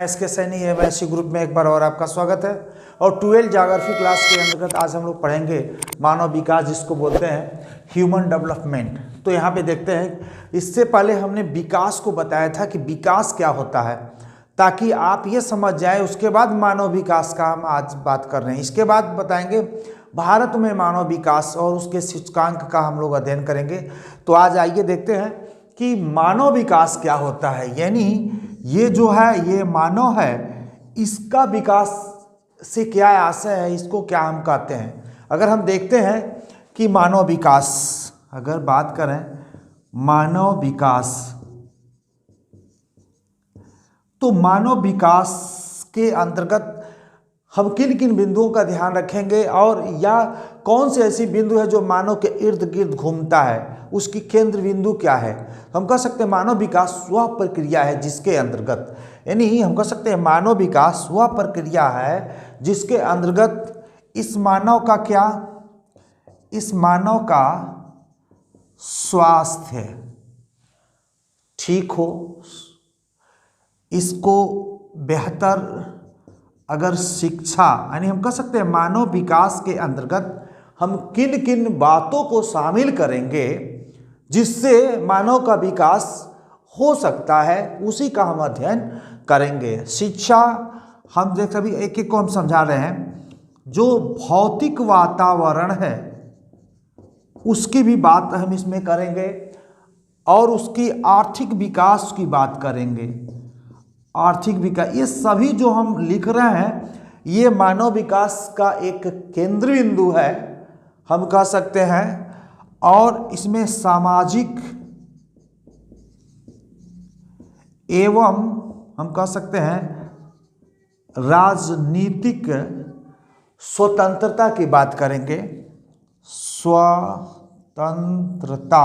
SK Saini MSc group में एक बार और आपका स्वागत है। और 12 ज्योग्राफी क्लास के अंतर्गत आज हम लोग पढ़ेंगे मानव विकास, जिसको बोलते हैं ह्यूमन डेवलपमेंट। तो यहाँ पे देखते हैं, इससे पहले हमने विकास को बताया था कि विकास क्या होता है, ताकि आप ये समझ जाए। उसके बाद मानव विकास का हम आज बात कर रहे हैं। इसके बाद बताएंगे भारत में मानव विकास और उसके सूचकांक का हम लोग अध्ययन करेंगे। तो आज आइए देखते हैं कि मानव विकास क्या होता है, यानी ये जो है ये मानव है, इसका विकास से क्या आशय है, इसको क्या हम कहते हैं। अगर हम देखते हैं कि मानव विकास, अगर बात करें मानव विकास, तो मानव विकास के अंतर्गत हम किन किन बिंदुओं का ध्यान रखेंगे, और या कौन से ऐसी बिंदु है जो मानव के इर्द गिर्द घूमता है, उसकी केंद्र बिंदु क्या है। हम कह सकते हैं मानव विकास वह प्रक्रिया है जिसके अंतर्गत, यानी हम कह सकते हैं मानव विकास वह प्रक्रिया है जिसके अंतर्गत इस मानव का क्या, इस मानव का स्वास्थ्य ठीक हो, इसको बेहतर अगर शिक्षा, यानी हम कह सकते हैं मानव विकास के अंतर्गत हम किन किन बातों को शामिल करेंगे जिससे मानव का विकास हो सकता है, उसी का हम अध्ययन करेंगे। शिक्षा, हम देख अभी एक एक को हम समझा रहे हैं। जो भौतिक वातावरण है उसकी भी बात हम इसमें करेंगे, और उसकी आर्थिक विकास की बात करेंगे। आर्थिक विकास, ये सभी जो हम लिख रहे हैं ये मानव विकास का एक केंद्र बिंदु है, हम कह सकते हैं। और इसमें सामाजिक एवं हम कह सकते हैं राजनीतिक स्वतंत्रता की बात करेंगे। स्वतंत्रता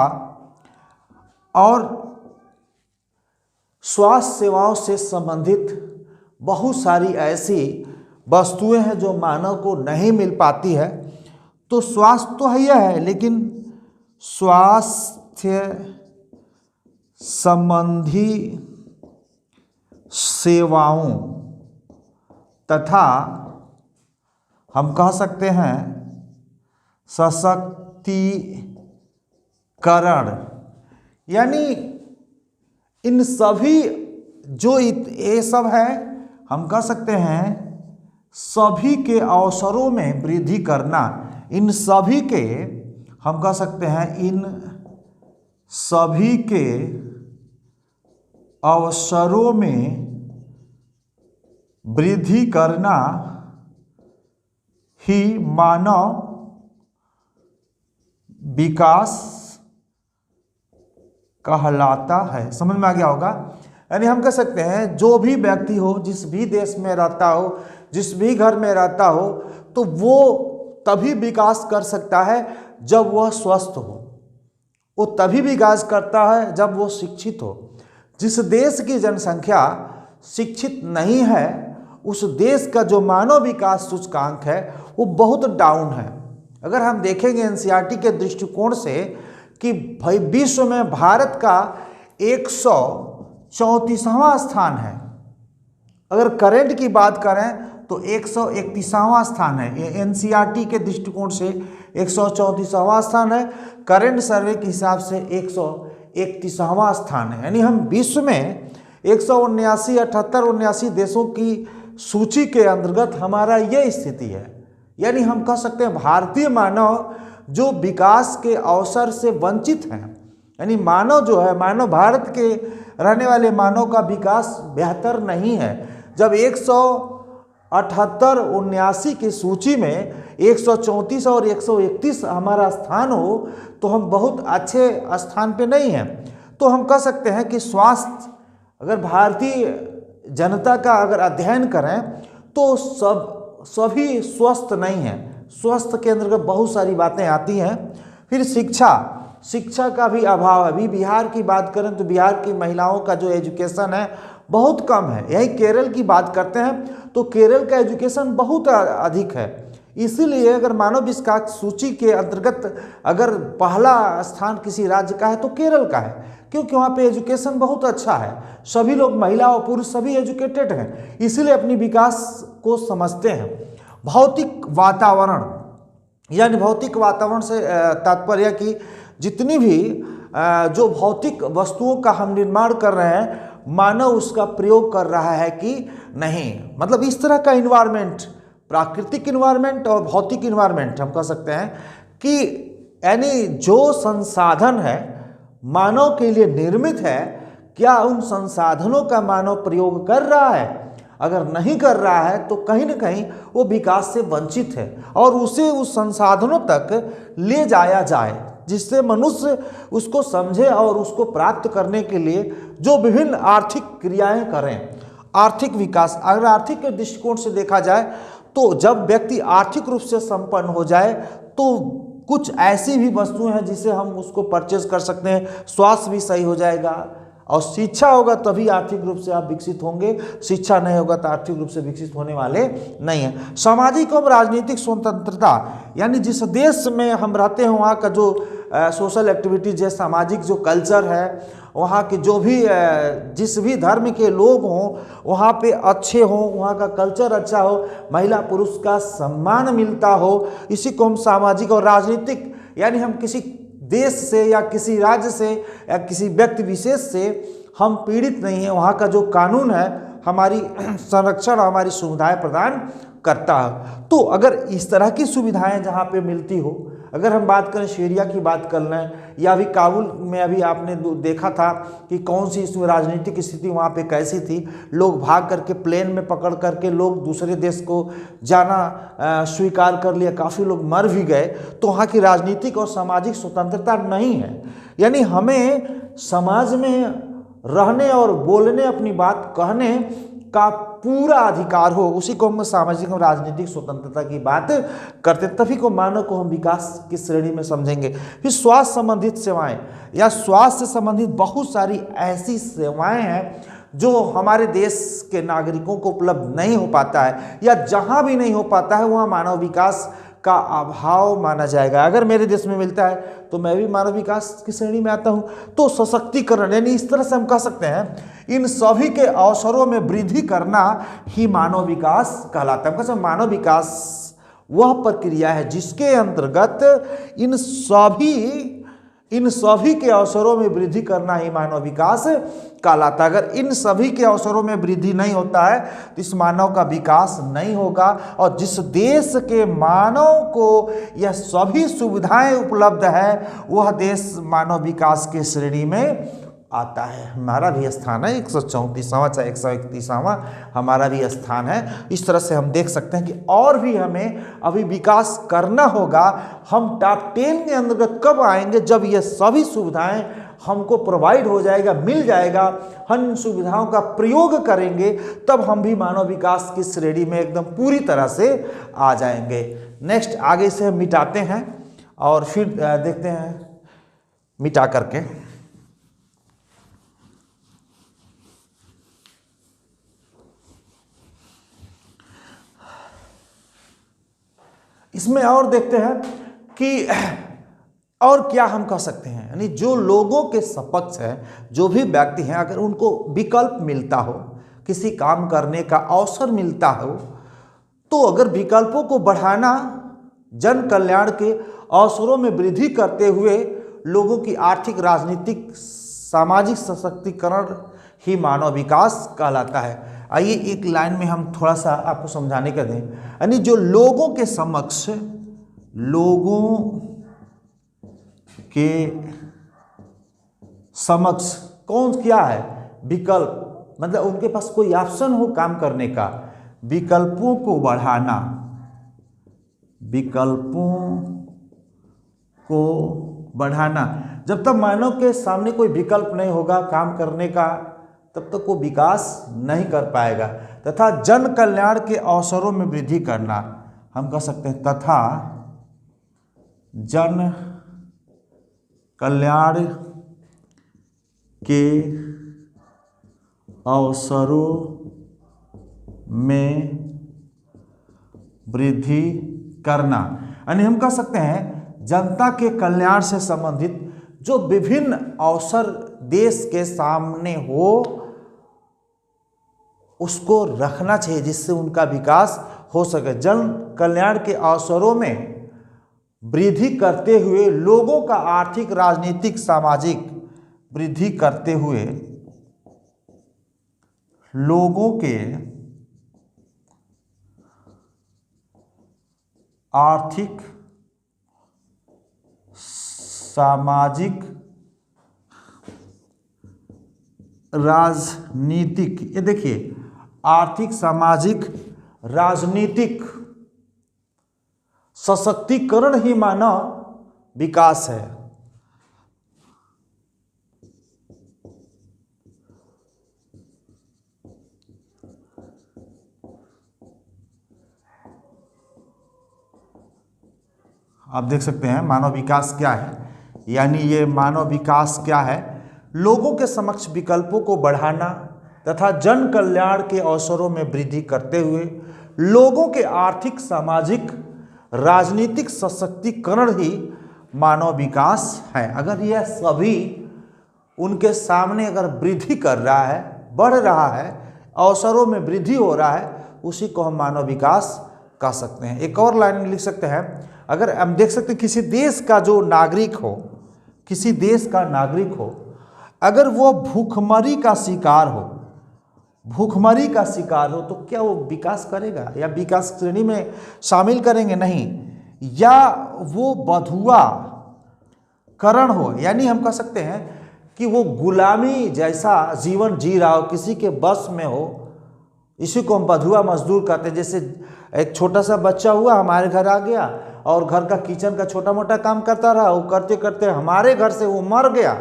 और स्वास्थ्य सेवाओं से संबंधित बहुत सारी ऐसी वस्तुएं हैं जो मानव को नहीं मिल पाती है। तो स्वास्थ्य तो है, लेकिन स्वास्थ्य संबंधी सेवाओं तथा हम कह सकते हैं सशक्तिकरण, यानी इन सभी जो ये सब है, हम कह सकते हैं सभी के अवसरों में वृद्धि करना। इन सभी के हम कह सकते हैं इन सभी के अवसरों में वृद्धि करना ही मानव विकास कहलाता है। समझ में आ गया होगा। यानी हम कह सकते हैं जो भी व्यक्ति हो, जिस भी देश में रहता हो, जिस भी घर में रहता हो, तो वो तभी विकास कर सकता है जब वह स्वस्थ हो। वो तभी विकास करता है जब वो शिक्षित हो। जिस देश की जनसंख्या शिक्षित नहीं है, उस देश का जो मानव विकास सूचकांक है वो बहुत डाउन है। अगर हम देखेंगे एनसीईआरटी के दृष्टिकोण से कि भाई विश्व में भारत का 134वां स्थान है, अगर करंट की बात करें तो 131वां स्थान है। ये एनसीईआरटी के दृष्टिकोण से 134वां स्थान है, करंट सर्वे के हिसाब से 131वां स्थान है। यानी हम विश्व में 179, 78, 79 देशों की सूची के अंतर्गत हमारा ये स्थिति है। यानी हम कह सकते हैं भारतीय मानव जो विकास के अवसर से वंचित हैं, यानी मानव जो है, मानव भारत के रहने वाले मानव का विकास बेहतर नहीं है। जब 178, 79 की सूची में 134 और 131 हमारा स्थान हो, तो हम बहुत अच्छे स्थान पे नहीं हैं। तो हम कह सकते हैं कि स्वास्थ्य, अगर भारतीय जनता का अगर अध्ययन करें तो सभी स्वस्थ नहीं हैं। स्वस्थ के अंतर्गत बहुत सारी बातें आती हैं। फिर शिक्षा का भी अभाव है। अभी बिहार की बात करें तो बिहार की महिलाओं का जो एजुकेशन है बहुत कम है। यही केरल की बात करते हैं तो केरल का एजुकेशन बहुत अधिक है। इसीलिए अगर मानव विकास सूची के अंतर्गत अगर पहला स्थान किसी राज्य का है तो केरल का है। क्योंकि वहाँ पे एजुकेशन बहुत अच्छा है, सभी लोग महिला और पुरुष सभी एजुकेटेड हैं, इसलिए अपनी विकास को समझते हैं। भौतिक वातावरण, यानी भौतिक वातावरण से तात्पर्य कि जितनी भी जो भौतिक वस्तुओं का हम निर्माण कर रहे हैं, मानव उसका प्रयोग कर रहा है कि नहीं, मतलब इस तरह का इन्वायरमेंट, प्राकृतिक इन्वायरमेंट और भौतिक इन्वायरमेंट हम कह सकते हैं कि यानी जो संसाधन है मानव के लिए निर्मित है, क्या उन संसाधनों का मानव प्रयोग कर रहा है? अगर नहीं कर रहा है तो कहीं ना कहीं वो विकास से वंचित है, और उसे उस संसाधनों तक ले जाया जाए जिससे मनुष्य उसको समझे और उसको प्राप्त करने के लिए जो विभिन्न आर्थिक क्रियाएं करें। आर्थिक विकास, अगर आर्थिक के दृष्टिकोण से देखा जाए तो जब व्यक्ति आर्थिक रूप से संपन्न हो जाए तो कुछ ऐसी भी वस्तुएं हैं जिसे हम उसको परचेज कर सकते हैं, स्वास्थ्य भी सही हो जाएगा, और शिक्षा होगा तभी आर्थिक रूप से आप विकसित होंगे, शिक्षा नहीं होगा तो आर्थिक रूप से विकसित होने वाले नहीं हैं। सामाजिक और राजनीतिक स्वतंत्रता, यानी जिस देश में हम रहते हैं वहाँ का जो सोशल एक्टिविटीज है, सामाजिक जो कल्चर है, वहाँ के जो भी जिस भी धर्म के लोग हों वहाँ पे अच्छे हों, वहाँ का कल्चर अच्छा हो, महिला पुरुष का सम्मान मिलता हो, इसी को हम सामाजिक और राजनीतिक, यानी हम किसी देश से या किसी राज्य से या किसी व्यक्ति विशेष से हम पीड़ित नहीं हैं, वहाँ का जो कानून है हमारी संरक्षण और हमारी सुविधाएं प्रदान करता है। तो अगर इस तरह की सुविधाएं जहाँ पे मिलती हो, अगर हम बात करें सीरिया की बात कर लें, या अभी काबुल में अभी आपने देखा था कि कौन सी इसमें राजनीतिक स्थिति वहाँ पे कैसी थी, लोग भाग करके प्लेन में पकड़ करके लोग दूसरे देश को जाना स्वीकार कर लिया, काफ़ी लोग मर भी गए। तो वहाँ की राजनीतिक और सामाजिक स्वतंत्रता नहीं है, यानी हमें समाज में रहने और बोलने, अपनी बात कहने का पूरा अधिकार हो, उसी को हम सामाजिक और राजनीतिक स्वतंत्रता की बात करते, तभी को मानव को हम विकास की श्रेणी में समझेंगे। फिर स्वास्थ्य संबंधित सेवाएं, या स्वास्थ्य से संबंधित बहुत सारी ऐसी सेवाएं हैं जो हमारे देश के नागरिकों को उपलब्ध नहीं हो पाता है, या जहां भी नहीं हो पाता है वहां मानव विकास का अभाव माना जाएगा। अगर मेरे देश में मिलता है तो मैं भी मानव विकास की श्रेणी में आता हूँ। तो सशक्तिकरण, यानी इस तरह से हम कह सकते हैं इन सभी के अवसरों में वृद्धि करना ही मानव विकास कहलाता है। हम मानव विकास वह प्रक्रिया है जिसके अंतर्गत इन सभी के अवसरों में वृद्धि करना ही मानव विकास कहलाता है। अगर इन सभी के अवसरों में वृद्धि नहीं होता है तो इस मानव का विकास नहीं होगा, और जिस देश के मानव को यह सभी सुविधाएं उपलब्ध है वह देश मानव विकास के श्रेणी में आता है। हमारा भी स्थान है 134वां चाहे 131वां हमारा भी स्थान है। इस तरह से हम देख सकते हैं कि और भी हमें अभी विकास करना होगा। हम टॉप 10 के अंतर्गत कब आएंगे? जब ये सभी सुविधाएं हमको प्रोवाइड हो जाएगा, मिल जाएगा, हम इन सुविधाओं का प्रयोग करेंगे, तब हम भी मानव विकास की श्रेणी में एकदम पूरी तरह से आ जाएंगे। नेक्स्ट आगे से हम मिटाते हैं और फिर देखते हैं मिटा करके। इसमें और देखते हैं कि और क्या हम कह सकते हैं, यानी जो लोगों के सपक्ष है, जो भी व्यक्ति हैं, अगर उनको विकल्प मिलता हो, किसी काम करने का अवसर मिलता हो, तो अगर विकल्पों को बढ़ाना, जन कल्याण के अवसरों में वृद्धि करते हुए लोगों की आर्थिक, राजनीतिक, सामाजिक सशक्तिकरण ही मानव विकास कहलाता है। आइए एक लाइन में हम थोड़ा सा आपको समझाने का दें, यानी जो लोगों के समक्ष कौन क्या है? विकल्प, मतलब उनके पास कोई ऑप्शन हो काम करने का। विकल्पों को बढ़ाना, विकल्पों को बढ़ाना, जब तक मानव के सामने कोई विकल्प नहीं होगा काम करने का, तब तक वो विकास नहीं कर पाएगा। तथा जन कल्याण के अवसरों में वृद्धि करना, हम कह सकते हैं तथा जन कल्याण के अवसरों में वृद्धि करना, यानी हम कह सकते हैं जनता के कल्याण से संबंधित जो विभिन्न अवसर देश के सामने हो उसको रखना चाहिए, जिससे उनका विकास हो सके। जन कल्याण के अवसरों में वृद्धि करते हुए लोगों का आर्थिक, राजनीतिक, सामाजिक वृद्धि करते हुए लोगों के आर्थिक, सामाजिक, राजनीतिक, ये देखिए आर्थिक, सामाजिक, राजनीतिक सशक्तिकरण ही मानव विकास है। आप देख सकते हैं मानव विकास क्या है, यानी ये मानव विकास क्या है, लोगों के समक्ष विकल्पों को बढ़ाना तथा जन कल्याण के अवसरों में वृद्धि करते हुए लोगों के आर्थिक, सामाजिक, राजनीतिक सशक्तिकरण ही मानव विकास है। अगर यह सभी उनके सामने अगर वृद्धि कर रहा है, बढ़ रहा है, अवसरों में वृद्धि हो रहा है, उसी को हम मानव विकास कह सकते हैं। एक और लाइन में लिख सकते हैं, अगर हम देख सकते हैं किसी देश का जो नागरिक हो, किसी देश का नागरिक हो, अगर वो भूखमरी का शिकार हो, भूखमरी का शिकार हो, तो क्या वो विकास करेगा या विकास श्रेणी में शामिल करेंगे? नहीं। या वो बधुआ करण हो, यानी हम कह सकते हैं कि वो गुलामी जैसा जीवन जी रहा हो, किसी के बस में हो, इसी को हम बधुआ मजदूर कहते हैं। जैसे एक छोटा सा बच्चा हुआ, हमारे घर आ गया और घर का किचन का छोटा मोटा काम करता रहा, वो करते करते हमारे घर से वो मर गया,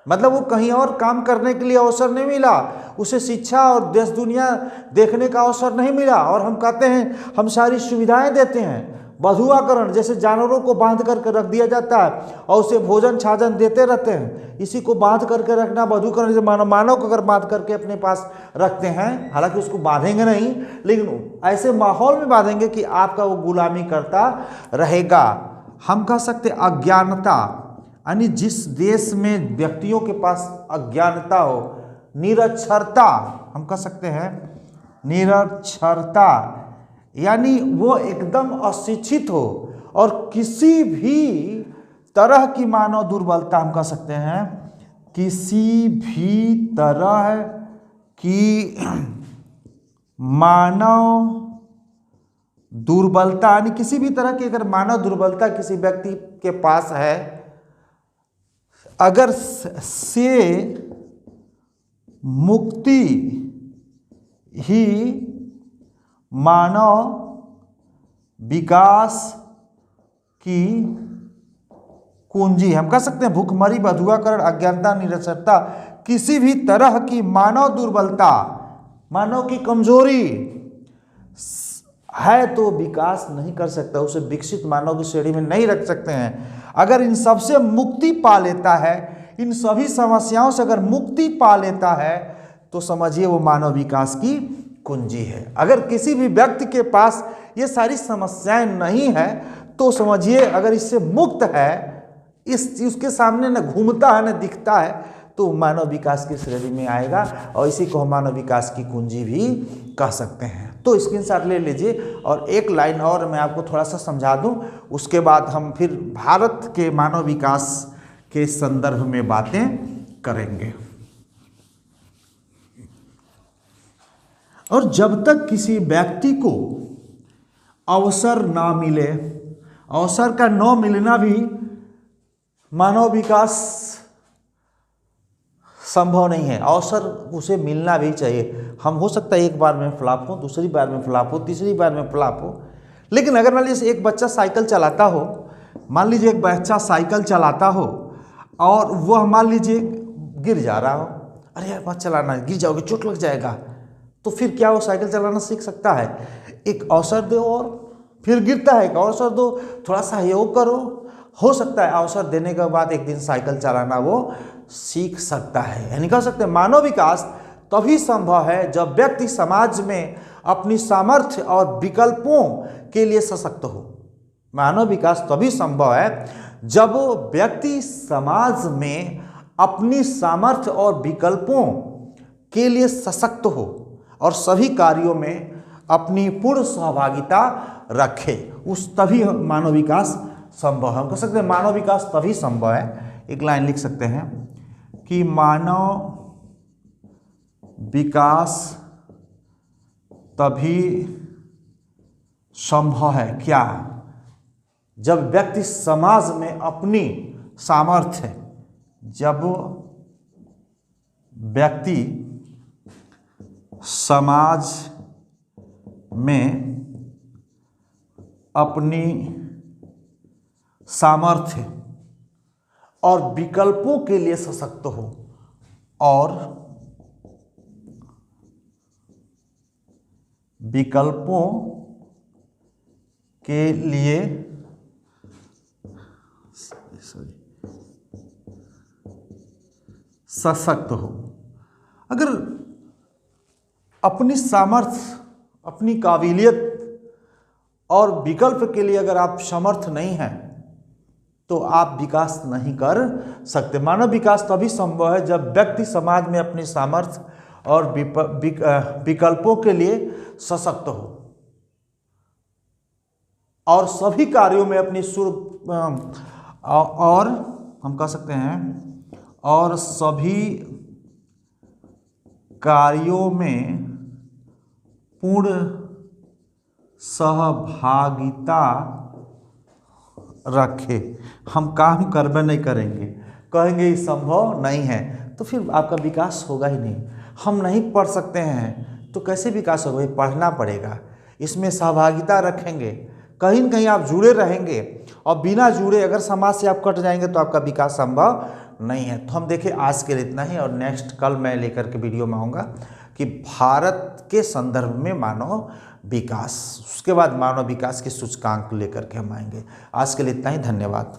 मतलब वो कहीं और काम करने के लिए अवसर नहीं मिला, उसे शिक्षा और देश दुनिया देखने का अवसर नहीं मिला, और हम कहते हैं हम सारी सुविधाएं देते हैं। बधुआकरण, जैसे जानवरों को बांध करके रख दिया जाता है और उसे भोजन छाजन देते रहते हैं, इसी को बांध करके रखना बधुकरण। जैसे मानव को अगर बांध करके अपने पास रखते हैं, हालांकि उसको बांधेंगे नहीं, लेकिन ऐसे माहौल में बांधेंगे कि आपका वो गुलामी करता रहेगा। हम कह सकते अज्ञानता, यानी जिस देश में व्यक्तियों के पास अज्ञानता हो, निरक्षरता, हम कह सकते हैं निरक्षरता, यानी वो एकदम अशिक्षित हो और किसी भी तरह की मानव दुर्बलता, हम कह सकते हैं किसी भी तरह की मानव दुर्बलता, यानी किसी भी तरह की अगर मानव दुर्बलता किसी व्यक्ति के पास है, अगर से मुक्ति ही मानव विकास की कुंजी, हम कह सकते हैं भूखमरी, बधुआकरण, अज्ञानता, निरक्षरता, किसी भी तरह की मानव दुर्बलता, मानव की कमजोरी है तो विकास नहीं कर सकता, उसे विकसित मानव की श्रेणी में नहीं रख सकते हैं। अगर इन सबसे मुक्ति पा लेता है, इन सभी समस्याओं से अगर मुक्ति पा लेता है, तो समझिए वो मानव विकास की कुंजी है। अगर किसी भी व्यक्ति के पास ये सारी समस्याएं नहीं है, तो समझिए अगर इससे मुक्त है, इस उसके सामने न घूमता है न दिखता है, तो मानव विकास की श्रेणी में आएगा, और इसी को हम मानव विकास की कुंजी भी कह सकते हैं। तो स्क्रीनशॉट ले लीजिए, और एक लाइन और मैं आपको थोड़ा सा समझा दूं, उसके बाद हम फिर भारत के मानव विकास के संदर्भ में बातें करेंगे। और जब तक किसी व्यक्ति को अवसर ना मिले, अवसर का न मिलना भी मानव विकास संभव नहीं है। अवसर उसे मिलना भी चाहिए। हम हो सकता है एक बार में फ्लॉप हो, दूसरी बार में फ्लॉप हो, तीसरी बार में फ्लॉप हो, लेकिन अगर मान लीजिए एक बच्चा साइकिल चलाता हो, मान लीजिए एक बच्चा साइकिल चलाता हो और वह मान लीजिए गिर जा रहा हो, अरे यार मत चलाना, गिर जाओगे, चोट लग जाएगा, तो फिर क्या वो साइकिल चलाना सीख सकता है? एक अवसर दो, और फिर गिरता है, एक अवसर दो, थोड़ा सहयोग करो, हो सकता है अवसर देने के बाद एक दिन साइकिल चलाना वो सीख सकता है। यानी कह सकते हैं मानव विकास तभी संभव है जब व्यक्ति समाज में अपनी सामर्थ्य और विकल्पों के लिए सशक्त हो। मानव विकास तभी संभव है जब व्यक्ति समाज में अपनी सामर्थ्य और विकल्पों के लिए सशक्त हो और सभी कार्यों में अपनी पूर्ण सहभागिता रखे, उस तभी मानव विकास संभव है। हम कह सकते हैं मानव विकास तभी संभव है, एक लाइन लिख सकते हैं कि मानव विकास तभी संभव है क्या, जब व्यक्ति समाज में अपनी सामर्थ्य, जब व्यक्ति समाज में अपनी सामर्थ्य और विकल्पों के लिए सशक्त हो और विकल्पों के लिए सशक्त हो। अगर अपनी सामर्थ्य, अपनी काबिलियत और विकल्प के लिए अगर आप समर्थ नहीं हैं तो आप विकास नहीं कर सकते। मानव विकास तभी संभव है जब व्यक्ति समाज में अपनी सामर्थ्य और विकल्पों के लिए सशक्त हो और सभी कार्यों में अपनी और हम कह सकते हैं और सभी कार्यों में पूर्ण सहभागिता रखे। हम काम करबे नहीं करेंगे, कहेंगे ये संभव नहीं है, तो फिर आपका विकास होगा ही नहीं। हम नहीं पढ़ सकते हैं तो कैसे विकास होगा? ये पढ़ना पड़ेगा, इसमें सहभागिता रखेंगे, कहीं न कहीं आप जुड़े रहेंगे और बिना जुड़े अगर समाज से आप कट जाएंगे तो आपका विकास संभव नहीं है। तो हम देखें आज के लिए इतना ही, और नेक्स्ट कल मैं लेकर के वीडियो में आऊँगा कि भारत के संदर्भ में मानव विकास, उसके बाद मानव विकास के सूचकांक लेकर के हम आएंगे। आज के लिए इतना ही, धन्यवाद।